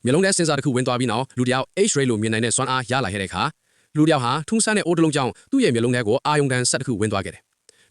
မျက်လုံးထဲစင်စာတစ်ခုဝင်သွားပြီးနောက်လူတယောက် X-ray လို့မြင်နိုင်တဲ့စွမ်းအားရလာခဲ့တဲ့အခါလူတယောက်ဟာထုံးစမ်းတဲ့အိုးတစ်လုံးကြောင့်သူ့ရဲ့မျက်လုံးထဲကိုအာယုံတန်ဆက်တစ်ခုဝင်သွားခဲ့တယ်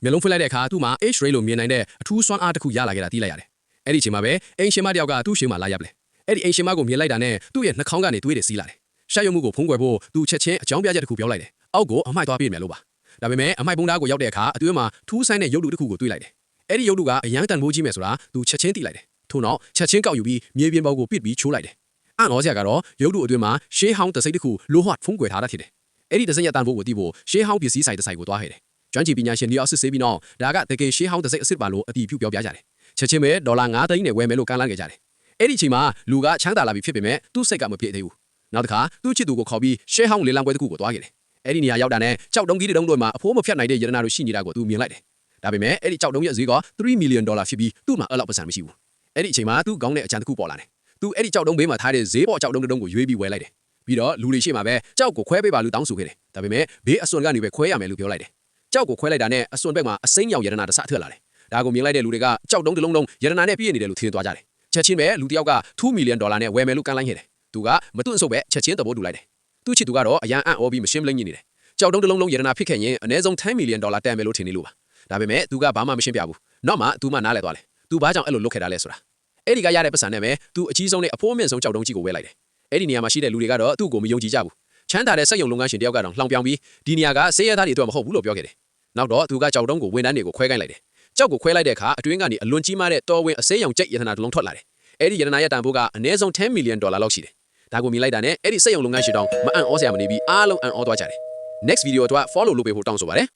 မျက်လုံးဖွင့်လိုက်တဲ့အခါသူ့မှာ X-ray လို့မြင်နိုင်တဲ့အထူးစွမ်းအားတစ်ခုရလာခဲ့တာသိလိုက်ရတယ်အဲ့ဒီအချိန်မှာပဲအိမ်ရှင်မတယောက်ကသူ့ရှေ့မှာလာရပ်ပလဲအဲ့ဒီအိမ်ရှင်မကိုမြင်လိုက်တာနဲ့သူ့ရဲ့နှာခေါင်းကနေသွေးတွေစီးလာတယ်ရှာရုံမှုကိုဖုံးကွယ်ဖို့သူချက်ချင်းအကြောင်းပြချက်တစ်ခုပြောလိုက်တယ်အောက်ကိုအမိုက်သွားပြေးမယ်လို့ပါဒါပေမဲ့အမိုက်ပုံးသားကိုရောက်တဲ့အခါအတွင်းမှာထူးဆန်းတဲ့ရုပ်တုတစ်ခုကိုတွေ့လိုက်တယ်အဲ့ဒီရုပ်တုကအရန်တန်ဖိုးကြီးမယ်ဆိုတာသူချက်ချင်းသိလိုက်တယ်ထို့နောက်ချက်ချင်းကောက်ယူပြီးမြေပြင်ပေါ်ကိုပစ်ပြီးချိုးလိုက်တယ်အံ့ဩစရာကတော့ရုပ်တုအတွင်းမှာရှေးဟောင်းတစိမ့်တစ်ခုလိုဟတ်ဖုံးကွယ်ထားတာဖြစ်တယ်အဲ့ဒီတစိမ့်ရတန်ဖိုးကိုသိဖို့ရှေးဟောင်းပစ္စည်းဆိုင်တစ်ဆိုင်ကိုသွားခဲ့တယ်ကျွမ်းကျင်ပညာရှင်တွေအစစ်ဆေးပြီးတော့ဒါကတကယ်ရှေးဟောင်းတစိမ့်အစ်စ်ပါလို့အတီးပြုပြောပြကြတယ်ချက်ချင်းပဲ$9 သိန်းနဲ့ဝယ်မယ်လို့ကမ်းလှမ်းခဲ့ကြတယ်အဲ့ဒီအချိန်မှာလူကချမ်းသာလာပြီဖြစ်ပေမဲ့သူ့စိတ်ကမပြေသေးဘူးနောက်တစ်ခါသူ့ချစ်သူကိုခေါ်ပြီးရှေးဟောင်းလေလံပွဲတစ်ခုကိုသွားခဲ့တယ်အဲ့ဒီနေရာရောက်တာနဲ့ကြောက်တုံးကြီးတုံးတို့မှာအဖိုးမဖြတ်နိုင်တဲ့ယရနာတို့ရှိနေတာကိုသူမြင်လိုက်တယ်ဒါပေမဲ့အဲ့ဒီကြောက်တုံးရဲ့ဈေးက$3 millionဖြစ်ပြီးသူ့မှာအဲ့လောက်ပတ်စံမရှိဘူးအဲ့ဒီအချိန်မှာသူ့ခေါင်းနဲ့အချမ်းတစ်ခုပေါ်လာတယ်သူအဲ့ဒီကြောက်တုံးဘေးမှာထားတဲ့ဈေးပေါ်ကြောက်တုံးတုံးကိုရွေးပြီးဝယ်လိုက်တယ်ပြီးတော့လူတွေရှိမှပဲကြောက်ကိုခွဲပေးပါလို့တောင်းဆိုခဲ့တယ်ဒါပေမဲ့ဘေးအစွန်ကနေပဲခွဲရမယ်လို့ပြောလိုက်တယ်ကြောက်ကိုခွဲလိုက်တာနဲ့အစွန်ဘက်မှာအစိမ်းရောင်ယရနာတစ်စထွက်လာတယ်ဒါကိုမြင်လိုက်တဲ့လူတွေကကြောက်တုံးတစ်လုံးလုံးယရနာနဲ့ပြည့်နေတယ်လို့ထင်သွားကြတယ်ချက်ချင်းပဲလူတစ်ယောက်က$2 millionနဲ့ဝယ်မယ်လို့ကမ်းလှမ်းခဲ့တယ်သူကမတွန့်ဆုပ်ပဲချက်ချင်းသဘောတူလိုက်တယ်သူ့ချစ်သူကတော့အရန်အံ့ဩပြီးမရှင်းမလင်းနေတယ်ကြောက်တုံးတစ်လုံးလုံးယရနာဖြစ်ခဲ့ရင်အနည်းဆုံး$10 millionတန်မယ်လို့ထင်နေလို့ပါဒါပေမဲ့သူကဘာမှမရှင်းပြဘူးနောက်မှသူမှနားလည်သွားတယ်သူဘာကြောင့်အဲ့လိုလုပ်ခဲ့တာလဲဆိုတာအဲ့ဒီကရတဲ့ပတ်စံနဲ့ပဲသူအကြီးဆုံးနဲ့အဖိုးအမြင့်ဆုံးကြောက်တုံးကြီးကိုဝယ်လိုက်တယ်အဲ့ဒီနေရာမှာရှိတဲ့လူတွေကတော့သူ့ကိုမယုံကြည်ကြဘူးချမ်းသာတဲ့စက်ရုံလုပ်ငန်းရှင်တယောက်ကတော့လှောင်ပြောင်ပြီးဒီနေရာကဆေးရသားတွေအတွက်မဟုတ်ဘူးလို့ပြောခဲ့တယ်နောက်တော့သူကကြောက်တုံးကိုဝန်ထမ်းတွေကိုခွဲခိုင်းလိုက်တယ်ကြောက်ကိုခွဲလိုက်တဲ့အခါအတွင်းကနေအလွန်ကြီးမားတဲ့တော်ဝင်အစိမ်းရောင်ကြိတ်ယတနာတစ်လုံးထွက်လာတယ်အဲ့ဒီယတနာရဲ့တန်ဖိုးကအနည်းဆုံး$10 millionလောက်ရှိတယ်ဒါကိုမြင်လိုက်တာနဲ့အဲ့ဒီစက်ရုံလုပ်ငန်းရှင်တောင်မအံ့ဩစရာမနေပြီးအားလုံးအံ့ဩသွားကြတယ် next video တော့ follow လုပ်ပေးဖို့တောင်းဆိုပါတယ်